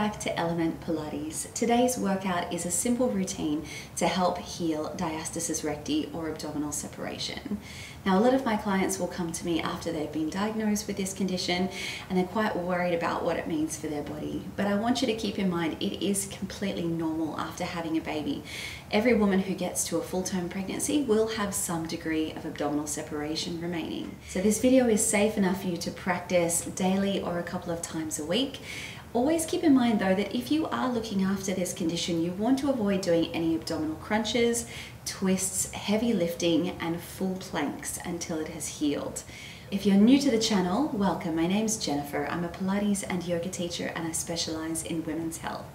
back to Element Pilates. Today's workout is a simple routine to help heal diastasis recti or abdominal separation. Now, a lot of my clients will come to me after they've been diagnosed with this condition and they're quite worried about what it means for their body. But I want you to keep in mind it is completely normal after having a baby. Every woman who gets to a full-term pregnancy will have some degree of abdominal separation remaining. So this video is safe enough for you to practice daily or a couple of times a week. Always keep in mind though that if you are looking after this condition, you want to avoid doing any abdominal crunches, twists, heavy lifting, and full planks until it has healed. If you're new to the channel, welcome. My name's Jennifer. I'm a Pilates and yoga teacher and I specialize in women's health.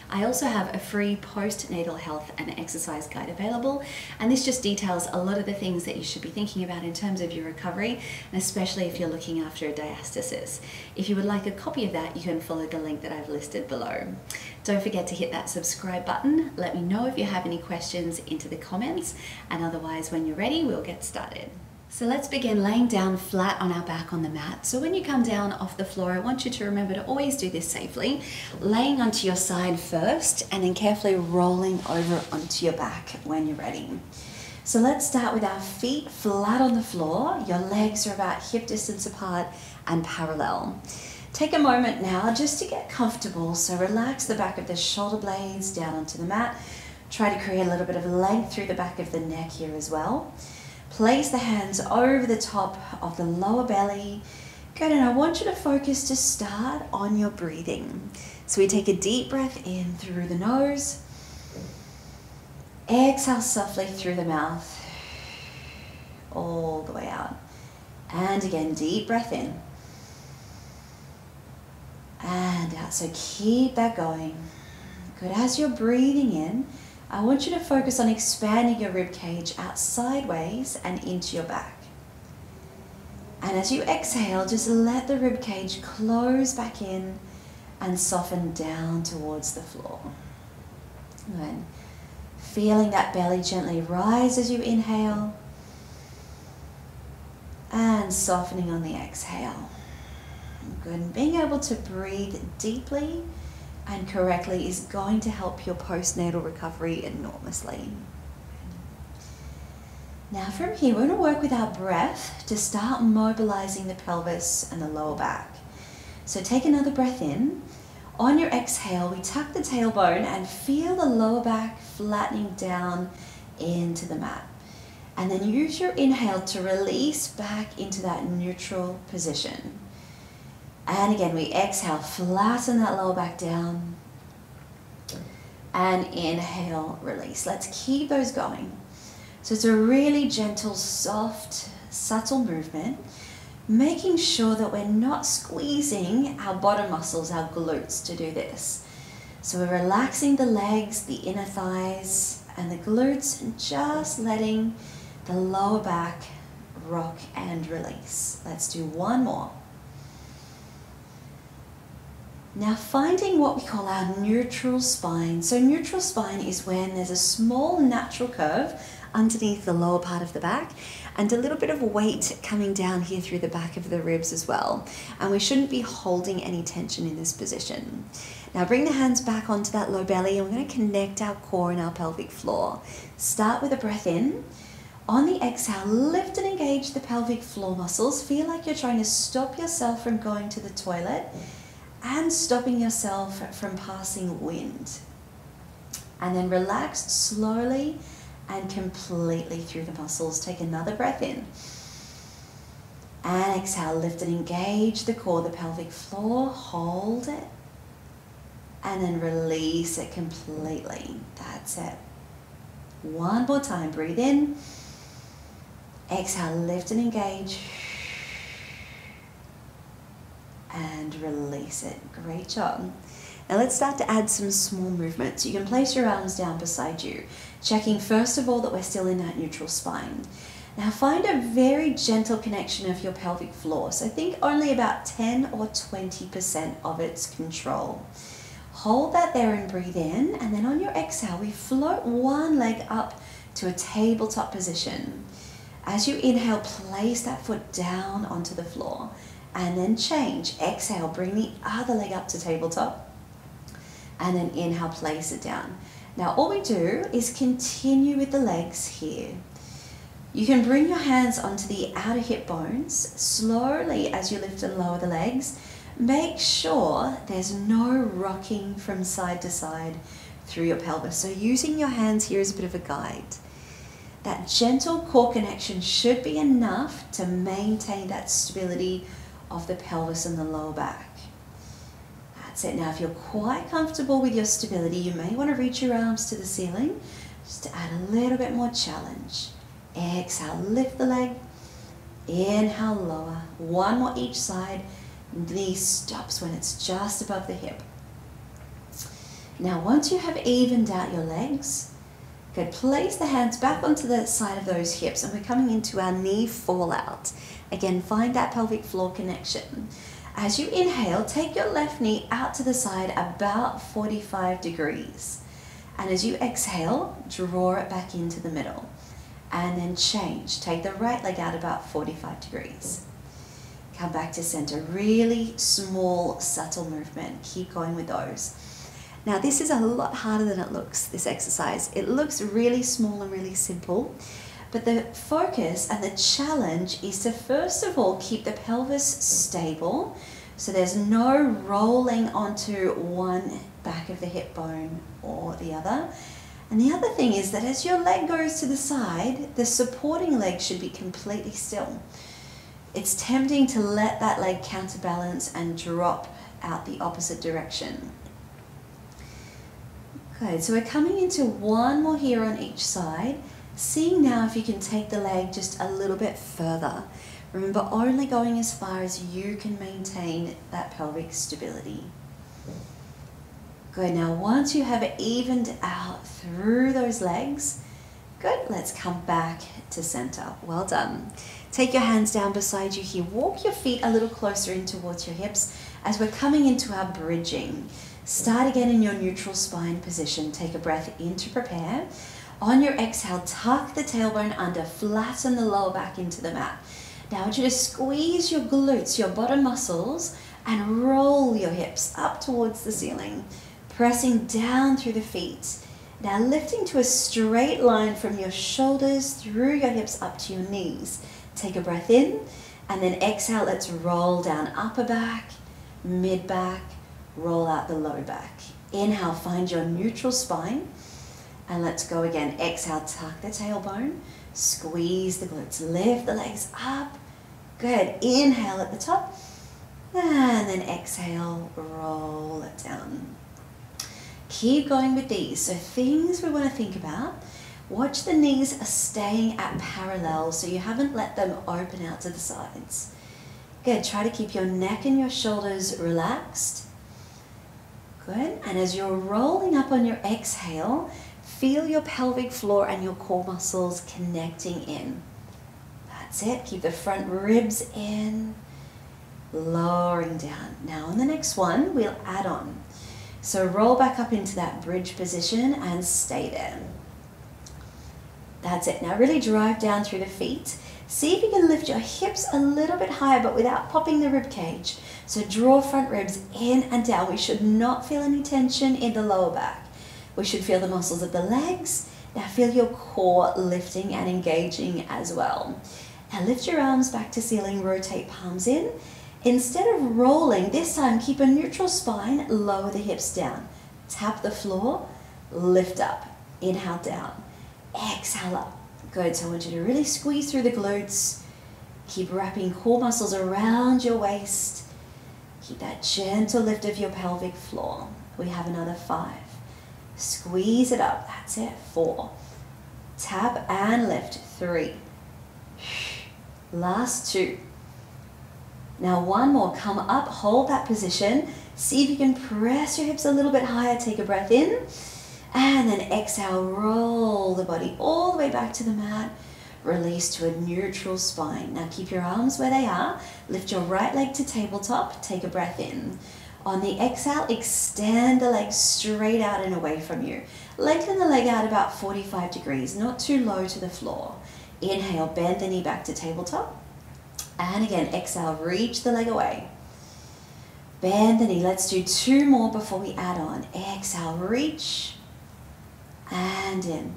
I also have a free postnatal health and exercise guide available, and this just details a lot of the things that you should be thinking about in terms of your recovery, and especially if you're looking after a diastasis. If you would like a copy of that, you can follow the link that I've listed below. Don't forget to hit that subscribe button. Let me know if you have any questions into the comments, and otherwise when you're ready, we'll get started. So let's begin laying down flat on our back on the mat. So when you come down off the floor, I want you to remember to always do this safely, laying onto your side first and then carefully rolling over onto your back when you're ready. So let's start with our feet flat on the floor. Your legs are about hip distance apart and parallel. Take a moment now just to get comfortable. So relax the back of the shoulder blades down onto the mat. Try to create a little bit of length through the back of the neck here as well. Place the hands over the top of the lower belly. Good, and I want you to focus to start on your breathing. So we take a deep breath in through the nose. Exhale softly through the mouth, all the way out. And again, deep breath in. And out, so keep that going. Good, as you're breathing in, I want you to focus on expanding your rib cage out sideways and into your back. And as you exhale, just let the rib cage close back in and soften down towards the floor. Good. Feeling that belly gently rise as you inhale and softening on the exhale. Good. And being able to breathe deeply and correctly is going to help your postnatal recovery enormously. Now from here, we're going to work with our breath to start mobilizing the pelvis and the lower back. So take another breath in. On your exhale, we tuck the tailbone and feel the lower back flattening down into the mat. And then use your inhale to release back into that neutral position. And again, we exhale, flatten that lower back down. And inhale, release. Let's keep those going. So it's a really gentle, soft, subtle movement, making sure that we're not squeezing our bottom muscles, our glutes, to do this. So we're relaxing the legs, the inner thighs, and the glutes, and just letting the lower back rock and release. Let's do one more. Now finding what we call our neutral spine. So neutral spine is when there's a small natural curve underneath the lower part of the back and a little bit of weight coming down here through the back of the ribs as well. And we shouldn't be holding any tension in this position. Now bring the hands back onto that low belly and we're going to connect our core and our pelvic floor. Start with a breath in. On the exhale, lift and engage the pelvic floor muscles. Feel like you're trying to stop yourself from going to the toilet and stopping yourself from passing wind. And then relax slowly and completely through the muscles. Take another breath in. And exhale, lift and engage the core, the pelvic floor, hold it. And then release it completely. That's it. One more time, breathe in. Exhale, lift and engage. And release it. Great job. Now let's start to add some small movements. You can place your arms down beside you, checking first of all that we're still in that neutral spine. Now find a very gentle connection of your pelvic floor. So think only about 10 or 20% of its control. Hold that there and breathe in, and then on your exhale, we float one leg up to a tabletop position. As you inhale, place that foot down onto the floor. And then change. Exhale, bring the other leg up to tabletop. and then inhale, place it down. Now all we do is continue with the legs here. You can bring your hands onto the outer hip bones slowly as you lift and lower the legs. Make sure there's no rocking from side to side through your pelvis. So using your hands here as a bit of a guide. That gentle core connection should be enough to maintain that stability of the pelvis and the lower back. That's it. Now if you're quite comfortable with your stability, you may want to reach your arms to the ceiling just to add a little bit more challenge. Exhale, lift the leg. Inhale, lower. One more each side. Knee stops when it's just above the hip. Now once you have evened out your legs, good, place the hands back onto the side of those hips, and we're coming into our knee fallout. Again, find that pelvic floor connection. As you inhale, take your left knee out to the side about 45 degrees. And as you exhale, draw it back into the middle. And then change. Take the right leg out about 45 degrees. Come back to center. Really small, subtle movement. Keep going with those. Now this is a lot harder than it looks, this exercise. It looks really small and really simple, but the focus and the challenge is to first of all keep the pelvis stable, so there's no rolling onto one back of the hip bone or the other. And the other thing is that as your leg goes to the side, the supporting leg should be completely still. It's tempting to let that leg counterbalance and drop out the opposite direction. Good, so we're coming into one more here on each side. Seeing now if you can take the leg just a little bit further. Remember, only going as far as you can maintain that pelvic stability. Good, now once you have evened out through those legs, good, let's come back to center. Well done. Take your hands down beside you here. Walk your feet a little closer in towards your hips as we're coming into our bridging. Start again in your neutral spine position. Take a breath in to prepare. On your exhale, tuck the tailbone under, flatten the lower back into the mat. Now I want you to squeeze your glutes, your bottom muscles, and roll your hips up towards the ceiling, pressing down through the feet. Now lifting to a straight line from your shoulders through your hips up to your knees. Take a breath in, and then exhale, let's roll down upper back, mid back, roll out the low back. Inhale, find your neutral spine, and let's go again. Exhale, tuck the tailbone, squeeze the glutes, lift the legs up. Good, inhale at the top, and then exhale, roll it down. Keep going with these. So things we want to think about, watch the knees are staying at parallel so you haven't let them open out to the sides. Good, try to keep your neck and your shoulders relaxed. Good, and as you're rolling up on your exhale, feel your pelvic floor and your core muscles connecting in. That's it, keep the front ribs in, lowering down. Now on the next one, we'll add on. So roll back up into that bridge position and stay there. That's it. Now really drive down through the feet. See if you can lift your hips a little bit higher, but without popping the rib cage. So draw front ribs in and down. We should not feel any tension in the lower back. We should feel the muscles of the legs. Now feel your core lifting and engaging as well. Now lift your arms back to ceiling, rotate palms in. Instead of rolling, this time keep a neutral spine, lower the hips down. Tap the floor, lift up. Inhale down, exhale up. Good, so I want you to really squeeze through the glutes. Keep wrapping core muscles around your waist. Keep that gentle lift of your pelvic floor. We have another 5. Squeeze it up, that's it, 4. Tap and lift, 3. Last 2. Now one more, come up, hold that position. See if you can press your hips a little bit higher, take a breath in. And then exhale, roll the body all the way back to the mat. Release to a neutral spine. Now keep your arms where they are. Lift your right leg to tabletop, take a breath in. On the exhale, extend the leg straight out and away from you. Lengthen the leg out about 45 degrees, not too low to the floor. Inhale, bend the knee back to tabletop. And again, exhale, reach the leg away. Bend the knee. Let's do 2 more before we add on. Exhale, reach and in.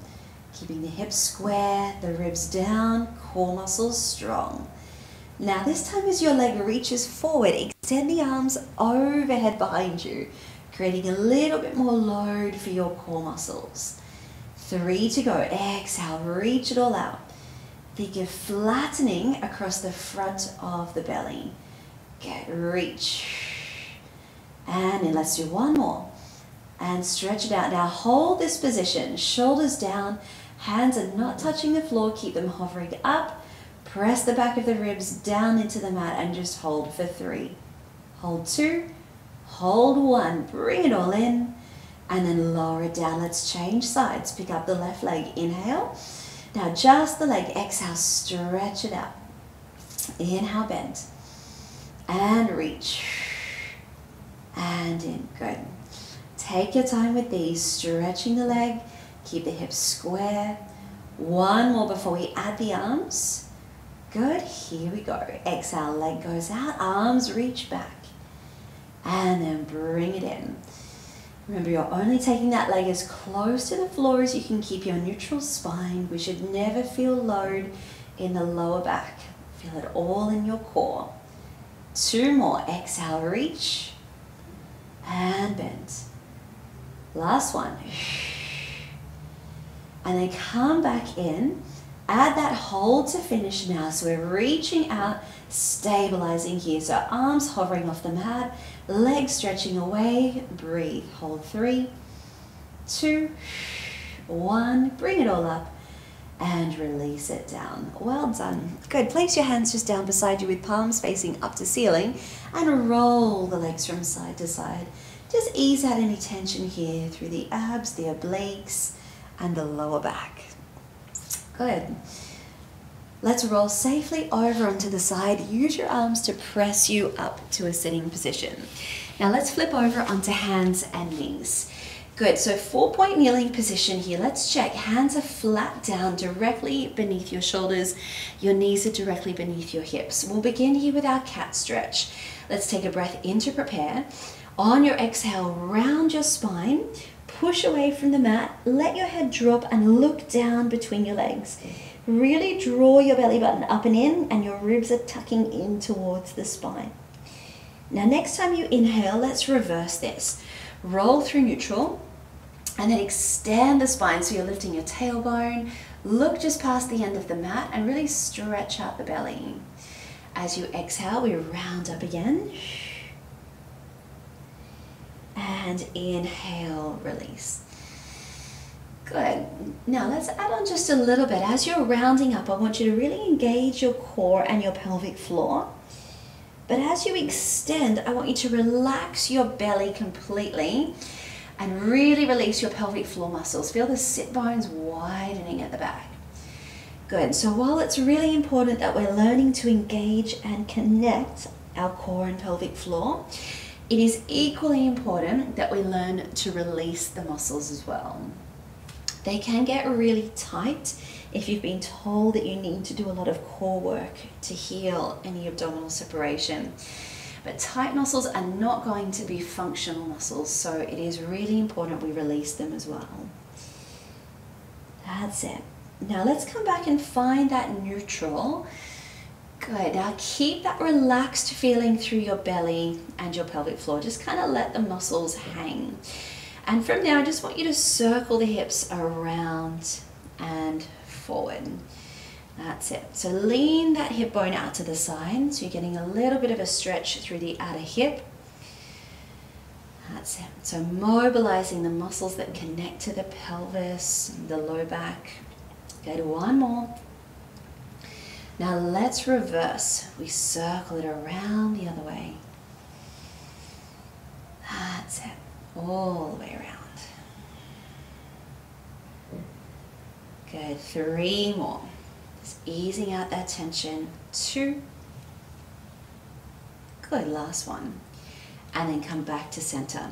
Keeping the hips square, the ribs down, core muscles strong. Now this time as your leg reaches forward, extend the arms overhead behind you, creating a little bit more load for your core muscles. 3 to go. Exhale, reach it all out. Think of flattening across the front of the belly. Good, reach. And then let's do 1 more. And stretch it out. Now hold this position, shoulders down, hands are not touching the floor, keep them hovering up. Press the back of the ribs down into the mat and just hold for 3. Hold 2, hold 1, bring it all in, and then lower it down. Let's change sides. Pick up the left leg, inhale. Now just the leg, exhale, stretch it out. Inhale, bend, and reach, and in, good. Take your time with these, stretching the leg, keep the hips square. 1 more before we add the arms. Good, here we go. Exhale, leg goes out, arms reach back. And then bring it in. Remember, you're only taking that leg as close to the floor as you can keep your neutral spine. We should never feel load in the lower back. Feel it all in your core. 2 more, exhale, reach, and bend. Last one. And then come back in. Add that hold to finish now. So we're reaching out, stabilizing here. So arms hovering off the mat, legs stretching away. Breathe. Hold 3, 2, 1. Bring it all up and release it down. Well done. Good. Place your hands just down beside you with palms facing up to ceiling and roll the legs from side to side. Just ease out any tension here through the abs, the obliques, and the lower back. Good. Let's roll safely over onto the side. Use your arms to press you up to a sitting position. Now let's flip over onto hands and knees. Good, so 4-point kneeling position here. Let's check. Hands are flat down directly beneath your shoulders. Your knees are directly beneath your hips. We'll begin here with our cat stretch. Let's take a breath in to prepare. On your exhale, round your spine, push away from the mat, let your head drop and look down between your legs. Really draw your belly button up and in, and your ribs are tucking in towards the spine. Now next time you inhale, let's reverse this. Roll through neutral and then extend the spine so you're lifting your tailbone. Look just past the end of the mat and really stretch out the belly. As you exhale, we round up again. And inhale, release. Good. Now let's add on just a little bit. As you're rounding up, I want you to really engage your core and your pelvic floor. But as you extend, I want you to relax your belly completely and really release your pelvic floor muscles. Feel the sit bones widening at the back. Good. So while it's really important that we're learning to engage and connect our core and pelvic floor, it is equally important that we learn to release the muscles as well. They can get really tight if you've been told that you need to do a lot of core work to heal any abdominal separation. But tight muscles are not going to be functional muscles, so it is really important we release them as well. That's it. Now let's come back and find that neutral. Good. Now keep that relaxed feeling through your belly and your pelvic floor. Just kind of let the muscles hang. And from there, I just want you to circle the hips around and forward. That's it. So lean that hip bone out to the side. So you're getting a little bit of a stretch through the outer hip. That's it. So mobilizing the muscles that connect to the pelvis, the low back. Go to 1 more. Now let's reverse. We circle it around the other way. That's it. All the way around. Good. 3 more. Just easing out that tension. 2. Good. Last one. And then come back to center.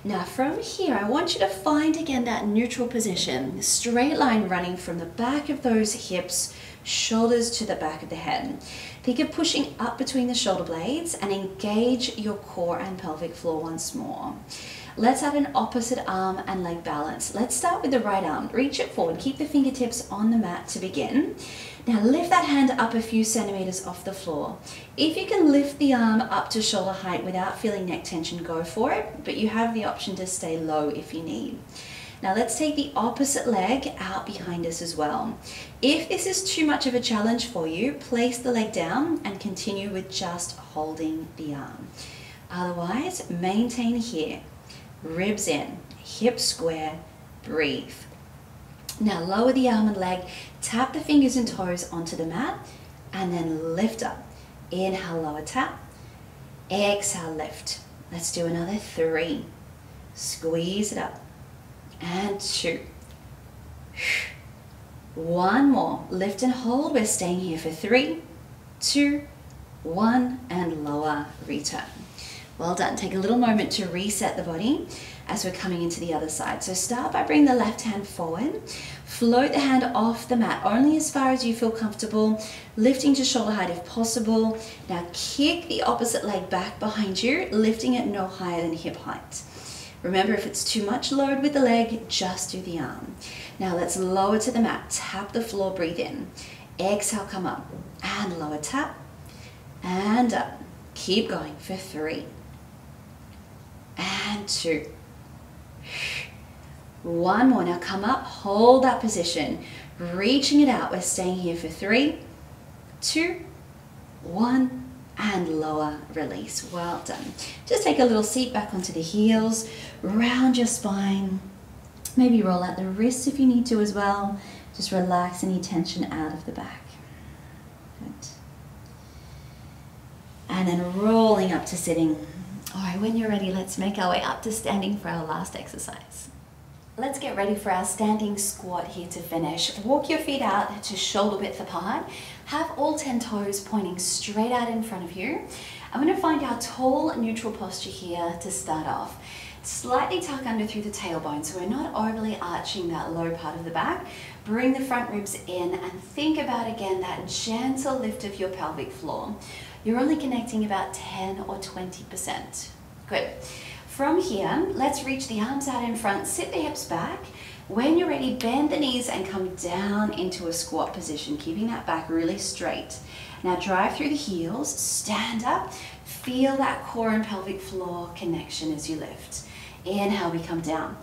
Now from here, I want you to find again that neutral position, straight line running from the back of those hips, shoulders to the back of the head. Think of pushing up between the shoulder blades and engage your core and pelvic floor once more. Let's add an opposite arm and leg balance. Let's start with the right arm. Reach it forward, keep the fingertips on the mat to begin. Now lift that hand up a few centimeters off the floor. If you can lift the arm up to shoulder height without feeling neck tension, go for it, but you have the option to stay low if you need. Now let's take the opposite leg out behind us as well. If this is too much of a challenge for you, place the leg down and continue with just holding the arm. Otherwise, maintain here. Ribs in, hips square, breathe. Now lower the arm and leg, tap the fingers and toes onto the mat, and then lift up. Inhale, lower tap. Exhale, lift. Let's do another 3. Squeeze it up. And 2. 1 more. Lift and hold. We're staying here for 3, 2, 1, and lower, return. Well done. Take a little moment to reset the body as we're coming into the other side. So start by bringing the left hand forward. Float the hand off the mat only as far as you feel comfortable, lifting to shoulder height if possible. Now kick the opposite leg back behind you, lifting it no higher than hip height. Remember, if it's too much load with the leg, just do the arm. Now let's lower to the mat. Tap the floor, breathe in. Exhale, come up. And lower, tap. And up. Keep going for 3. And 2. 1 more. Now come up, hold that position. Reaching it out. We're staying here for 3, 2, 1, and lower, release. Well done. Just take a little seat back onto the heels, round your spine. Maybe roll out the wrists if you need to as well. Just relax any tension out of the back. Good. And then rolling up to sitting. All right, when you're ready, let's make our way up to standing for our last exercise. Let's get ready for our standing squat here to finish. Walk your feet out to shoulder width apart. Have all 10 toes pointing straight out in front of you. I'm going to find our tall neutral posture here to start off. Slightly tuck under through the tailbone so we're not overly arching that low part of the back. Bring the front ribs in and think about again that gentle lift of your pelvic floor. You're only connecting about 10 or 20%. Good. From here, let's reach the arms out in front, sit the hips back. When you're ready, bend the knees and come down into a squat position, keeping that back really straight. Now drive through the heels, stand up, feel that core and pelvic floor connection as you lift. Inhale, we come down.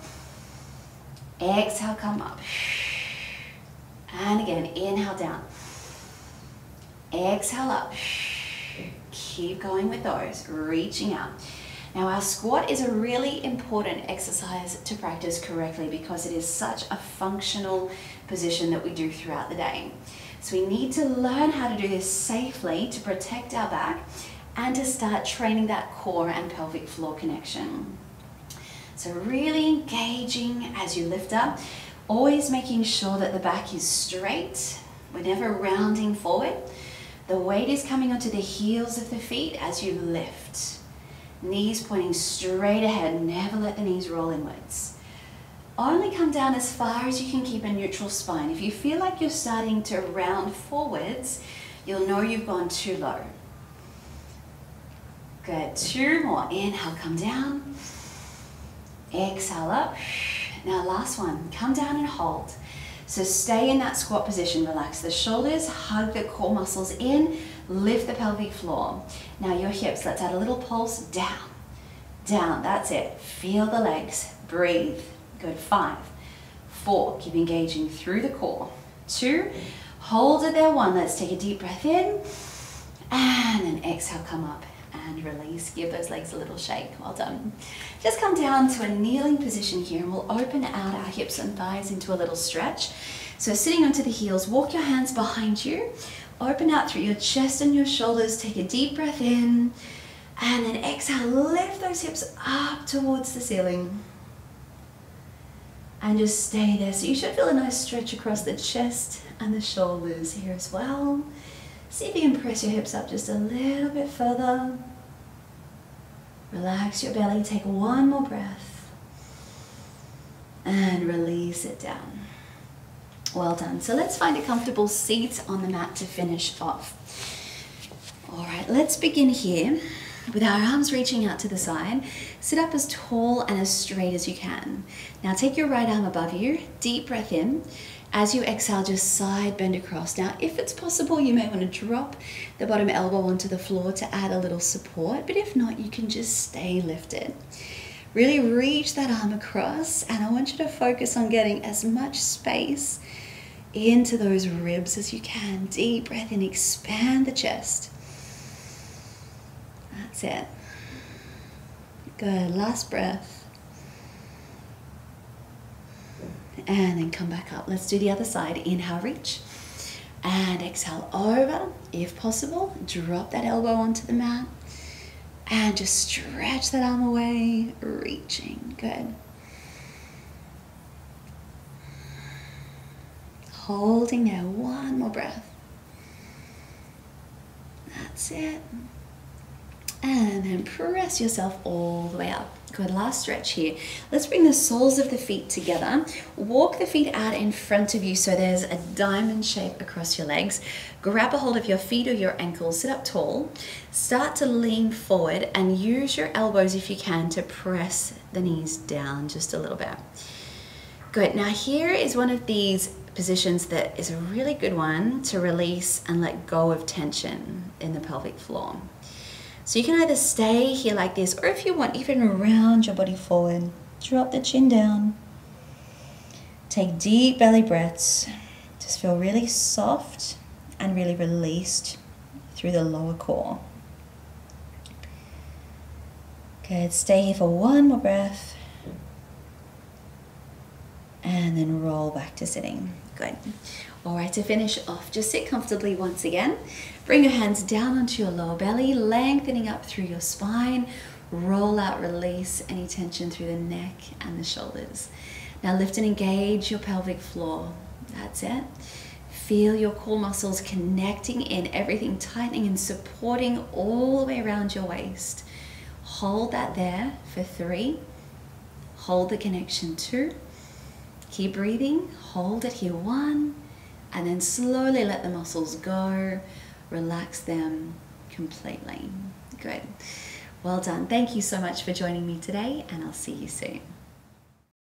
Exhale, come up. And again, inhale down. Exhale up. Keep going with those, reaching out. Now our squat is a really important exercise to practice correctly because it is such a functional position that we do throughout the day. So we need to learn how to do this safely to protect our back and to start training that core and pelvic floor connection. So really engaging as you lift up, always making sure that the back is straight. We're never rounding forward. The weight is coming onto the heels of the feet as you lift. Knees pointing straight ahead, never let the knees roll inwards. Only come down as far as you can keep a neutral spine. If you feel like you're starting to round forwards, you'll know you've gone too low. Good, 2 more. Inhale, come down. Exhale up. Now last one, come down and hold. So stay in that squat position, relax the shoulders, hug the core muscles in, lift the pelvic floor. Now your hips, let's add a little pulse, down, down, that's it. Feel the legs, breathe. Good, 5, 4, keep engaging through the core. 2, hold it there, 1, let's take a deep breath in, and then exhale, come up and release. Give those legs a little shake, well done. Just come down to a kneeling position here and we'll open out our hips and thighs into a little stretch. So sitting onto the heels, walk your hands behind you, open out through your chest and your shoulders, take a deep breath in, and then exhale, lift those hips up towards the ceiling. And just stay there. So you should feel a nice stretch across the chest and the shoulders here as well. See if you can press your hips up just a little bit further. Relax your belly, take 1 more breath. And release it down. Well done. So let's find a comfortable seat on the mat to finish off. All right, let's begin here with our arms reaching out to the side. Sit up as tall and as straight as you can. Now take your right arm above you, deep breath in. As you exhale, just side bend across. Now, if it's possible, you may want to drop the bottom elbow onto the floor to add a little support, but if not, you can just stay lifted. Really reach that arm across, and I want you to focus on getting as much space into those ribs as you can. Deep breath in, expand the chest. That's it. Good, last breath. And then come back up. Let's do the other side. Inhale, reach. And exhale over. If possible, drop that elbow onto the mat. And just stretch that arm away, reaching. Good. Holding there. One more breath. That's it. And then press yourself all the way up. Good, last stretch here. Let's bring the soles of the feet together. Walk the feet out in front of you so there's a diamond shape across your legs. Grab a hold of your feet or your ankles, sit up tall. Start to lean forward and use your elbows if you can to press the knees down just a little bit. Good, now here is one of these positions that is a really good one to release and let go of tension in the pelvic floor. So you can either stay here like this, or if you want, even round your body forward. Drop the chin down. Take deep belly breaths. Just feel really soft and really released through the lower core. Good, stay here for one more breath. And then roll back to sitting. Good. All right, to finish off, just sit comfortably once again. Bring your hands down onto your lower belly, lengthening up through your spine. Roll out, release any tension through the neck and the shoulders. Now lift and engage your pelvic floor. That's it. Feel your core muscles connecting in, everything tightening and supporting all the way around your waist. Hold that there for 3. Hold the connection 2. Keep breathing. Hold it here 1. And then slowly let the muscles go. Relax them completely. Good. Well done. Thank you so much for joining me today, and I'll see you soon.